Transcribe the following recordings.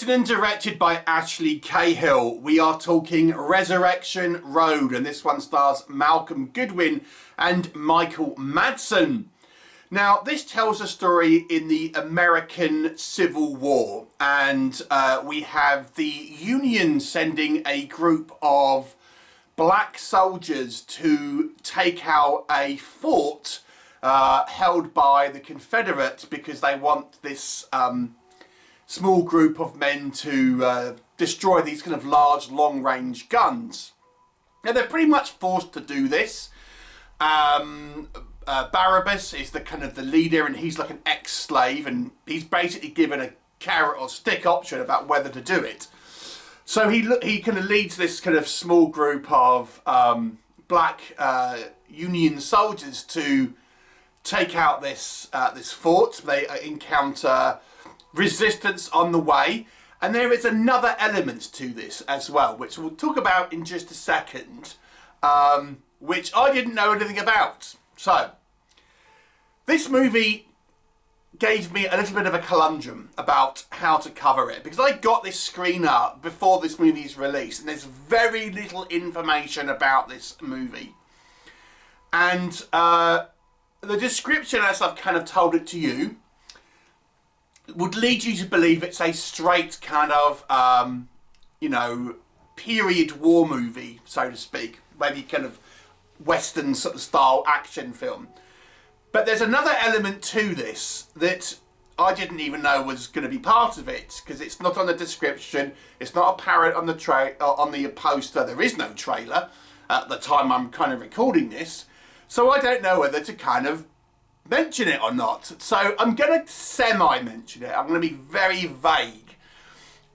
Written and directed by Ashley Cahill. We are talking Resurrection Road, and this one stars Malcolm Goodwin and Michael Madsen. Now, this tells a story in the American Civil War, and we have the Union sending a group of black soldiers to take out a fort held by the Confederates because they want this small group of men to destroy these kind of large long-range guns. Now they're pretty much forced to do this. Barabbas is the kind of the leader, and he's like an ex-slave, and he's basically given a carrot or stick option about whether to do it. So he kind of leads this kind of small group of black Union soldiers to take out this fort. They encounter resistance on the way, and there is another element to this as well, which we'll talk about in just a second, which I didn't know anything about. So this movie gave me a little bit of a conundrum about how to cover it, because I got this screener before this movie's release, and there's very little information about this movie, and the description, as I've kind of told it to you, would lead you to believe it's a straight kind of, period war movie, so to speak. Maybe kind of Western sort of style action film. But there's another element to this that I didn't even know was going to be part of it, because it's not on the description, it's not apparent on the poster. There is no trailer at the time I'm kind of recording this, so I don't know whether to kind of mention it or not. So I'm going to semi-mention it. I'm going to be very vague.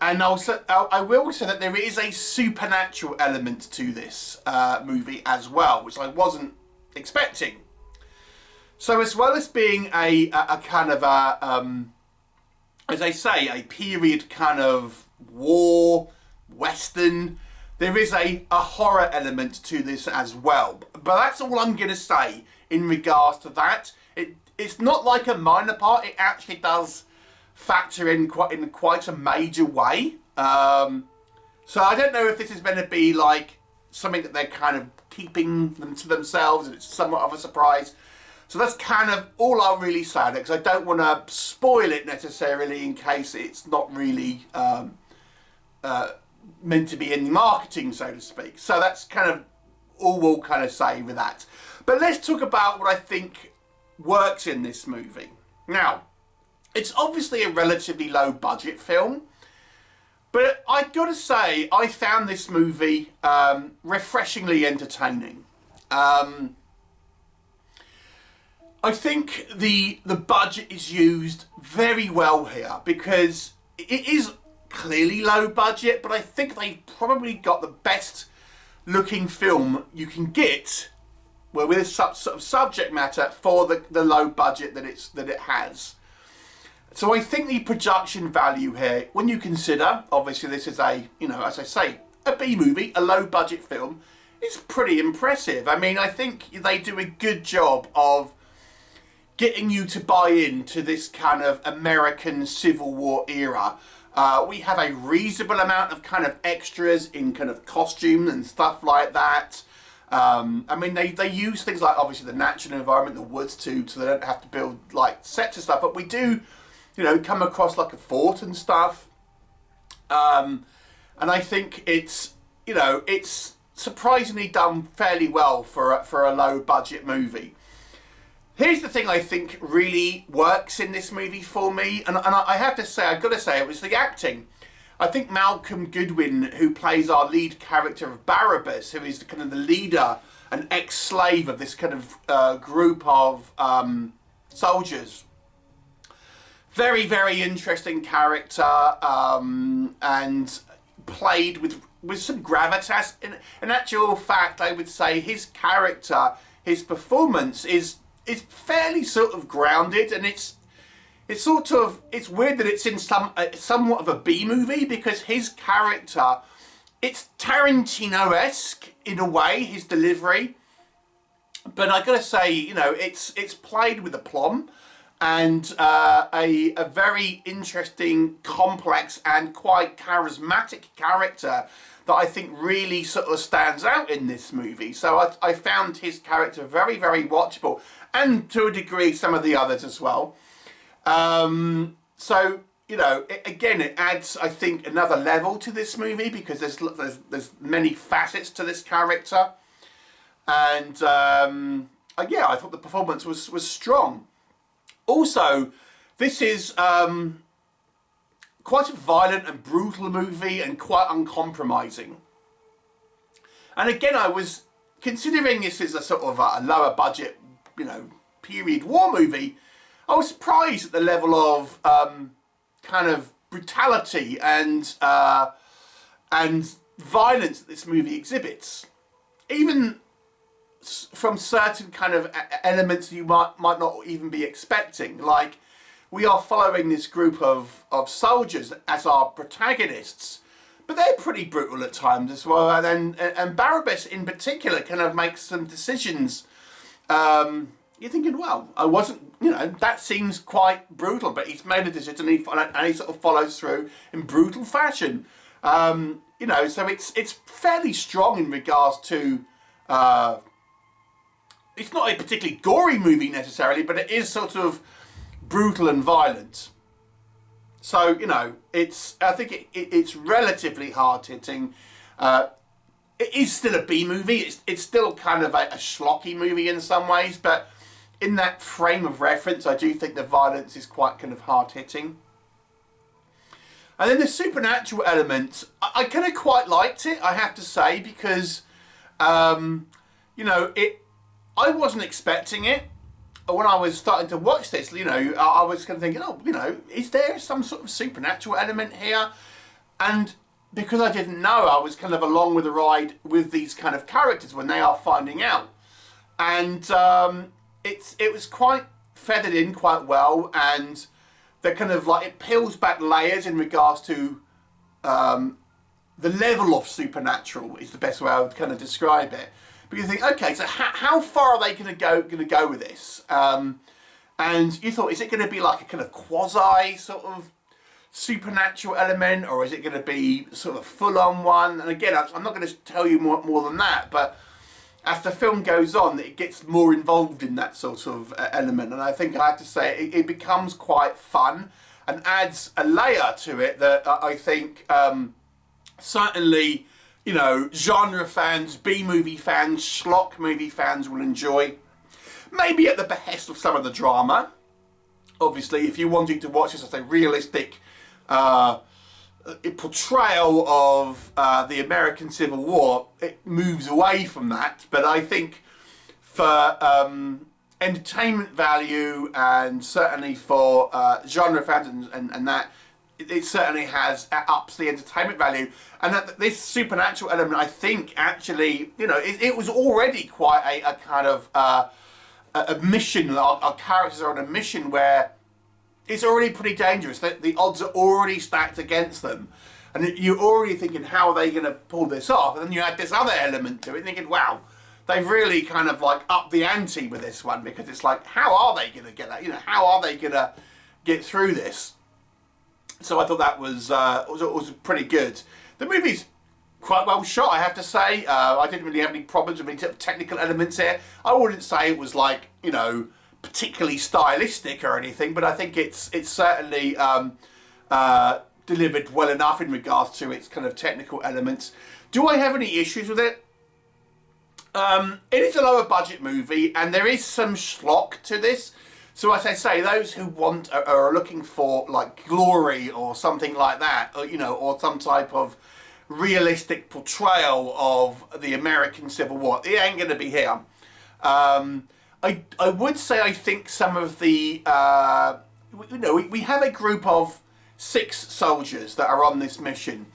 And also, I will say that there is a supernatural element to this movie as well, which I wasn't expecting. So as well as being a kind of as I say, a period kind of war, Western, there is a horror element to this as well. But that's all I'm going to say in regards to that. It's not like a minor part. It actually does factor in quite a major way. So I don't know if this is going to be like something that they're kind of keeping them to themselves, and it's somewhat of a surprise. So that's kind of all I'll really say, because I don't want to spoil it necessarily in case it's not really meant to be any marketing, so to speak. So that's kind of all we'll kind of say with that. But let's talk about what I think works in this movie. Now, it's obviously a relatively low budget film, but I gotta say, I found this movie refreshingly entertaining. I think the budget is used very well here, because it is clearly low budget, but I think they probably got the best looking film you can get, well, with this sort of subject matter for the low budget that it has. So I think the production value here, when you consider, obviously this is a, as I say, a B movie, a low budget film, is pretty impressive. I mean, I think they do a good job of getting you to buy into this kind of American Civil War era. We have a reasonable amount of kind of extras in kind of costume and stuff like that. I mean, they use things like, obviously, the natural environment, the woods too, so they don't have to build like sets and stuff, but we do, come across like a fort and stuff. And I think it's surprisingly done fairly well for a low budget movie. Here's the thing I think really works in this movie for me, and I have to say, I've got to say, it was the acting. I think Malcolm Goodwin, who plays our lead character of Barabbas, who is kind of the leader, an ex-slave of this kind of group of soldiers. Very, very interesting character, and played with some gravitas. In actual fact, I would say his character, his performance is fairly sort of grounded, and it's weird that it's in somewhat of a B movie, because his character, it's Tarantino-esque in a way, his delivery, but I gotta say, it's played with aplomb. and a very interesting, complex and quite charismatic character that I think really sort of stands out in this movie. So I found his character very, very watchable, and to a degree some of the others as well. So, you know, again, it adds, I think, another level to this movie because there's many facets to this character. And yeah, I thought the performance was strong. Also, this is quite a violent and brutal movie and quite uncompromising. And again, I was considering this as a sort of a lower budget, you know, period war movie. I was surprised at the level of kind of brutality and violence that this movie exhibits. Even from certain kind of elements you might not even be expecting. Like, we are following this group of soldiers as our protagonists, but they're pretty brutal at times as well. And Barabbas in particular kind of makes some decisions. You're thinking, well, I wasn't, you know, that seems quite brutal, but he's made a decision and he sort of follows through in brutal fashion. You know, so it's fairly strong in regards to. It's not a particularly gory movie necessarily, but it is sort of brutal and violent. So, you know, I think it's relatively hard-hitting. It is still a B movie. It's still kind of a schlocky movie in some ways, but in that frame of reference, I do think the violence is quite kind of hard-hitting. And then the supernatural element, I kind of quite liked it, I have to say, because, you know, I wasn't expecting it. When I was starting to watch this, you know, I was kind of thinking, oh, you know, is there some sort of supernatural element here? And because I didn't know, I was kind of along with the ride with these kind of characters when they are finding out. And it was quite feathered in quite well, and they're kind of like, it peels back layers in regards to the level of supernatural is the best way I would kind of describe it. Because you think, okay, so how far are they going to go with this? And you thought, is it going to be like a kind of quasi sort of supernatural element, or is it going to be sort of full-on one? And again, I'm not going to tell you more than that, but as the film goes on, it gets more involved in that sort of element. And I think I have to say, it becomes quite fun and adds a layer to it that I think certainly, you know, genre fans, B-movie fans, schlock movie fans will enjoy. Maybe at the behest of some of the drama. Obviously, if you're wanting to watch this as a realistic portrayal of the American Civil War, it moves away from that. But I think for entertainment value and certainly for genre fans and that, it certainly has ups the entertainment value. And that this supernatural element, I think, actually, you know, it was already quite a kind of a mission. Our characters are on a mission where it's already pretty dangerous. The odds are already stacked against them. And you're already thinking, how are they going to pull this off? And then you add this other element to it, thinking, wow, they've really kind of like upped the ante with this one, because it's like, how are they going to get that? You know, how are they going to get through this? So I thought that was pretty good. The movie's quite well shot, I have to say. I didn't really have any problems with any technical elements here. I wouldn't say it was like, you know, particularly stylistic or anything, but I think it's certainly delivered well enough in regards to its kind of technical elements. Do I have any issues with it? It is a lower budget movie, and there is some schlock to this. So as I say, those who want are looking for like glory or something like that, or, you know, or some type of realistic portrayal of the American Civil War, it ain't going to be here. I would say I think some of the you know, we have a group of 6 soldiers that are on this mission,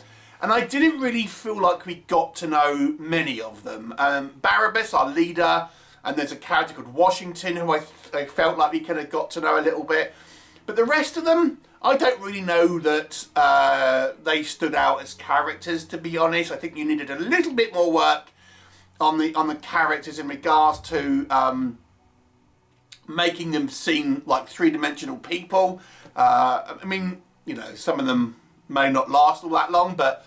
and I didn't really feel like we got to know many of them. Barabbas, our leader. And there's a character called Washington who I felt like we kind of got to know a little bit. But the rest of them, I don't really know that they stood out as characters, to be honest. I think you needed a little bit more work on the characters in regards to making them seem like three-dimensional people. I mean, you know, some of them may not last all that long, but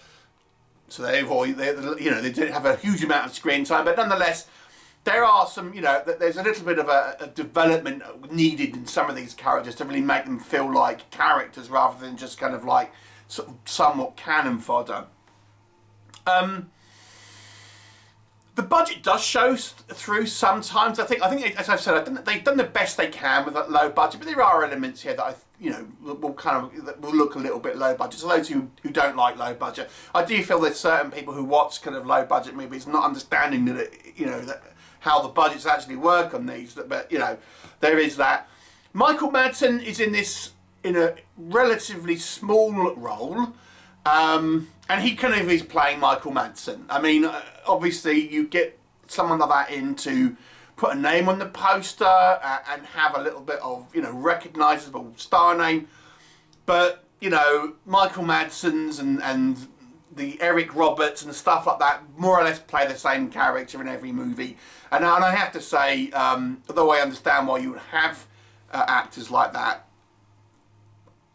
so they didn't have a huge amount of screen time, but nonetheless, there are some, you know, there's a little bit of a development needed in some of these characters to really make them feel like characters rather than just kind of like sort of somewhat cannon fodder. The budget does show through sometimes. I think, as I've said, they've done the best they can with that low budget, but there are elements here that will look a little bit low budget. So those who don't like low budget, I do feel there's certain people who watch kind of low budget movies not understanding that how the budgets actually work on these. But you know, there is that. Michael Madsen is in this in a relatively small role. And he kind of is playing Michael Madsen. I mean, obviously you get someone like that in to put a name on the poster and have a little bit of, you know, recognisable star name. But, you know, Michael Madsen's and the Eric Roberts and stuff like that more or less play the same character in every movie. And I have to say, although I understand why you would have actors like that,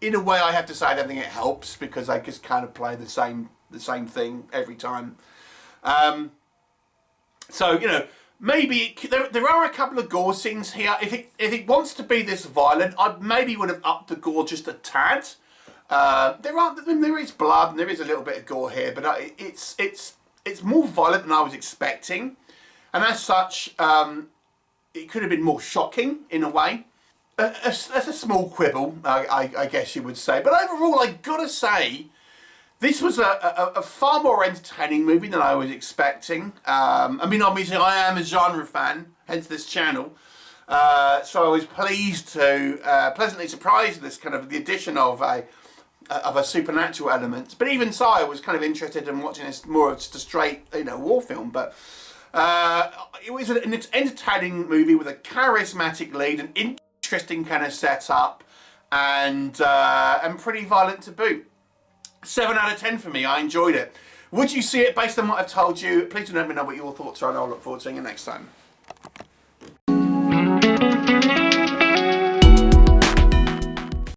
in a way, I have to say I don't think it helps because they just kind of play the same thing every time. So you know, maybe there are a couple of gore scenes here. If it wants to be this violent, I maybe would have upped the gore just a tad. There is blood and there is a little bit of gore here, but it's more violent than I was expecting, and as such, it could have been more shocking in a way. That's a small quibble, I guess you would say. But overall, I gotta say, this was a far more entertaining movie than I was expecting. I mean, obviously, I am a genre fan, hence this channel. So I was pleasantly surprised with this kind of the addition of a supernatural element. But even so, I was kind of interested in watching this more of just a straight, you know, war film. But it was an entertaining movie with a charismatic lead, an interesting kind of setup, and pretty violent to boot. 7 out of 10 for me. I enjoyed it. Would you see it based on what I've told you? Please do let me know what your thoughts are, and I'll look forward to seeing you next time.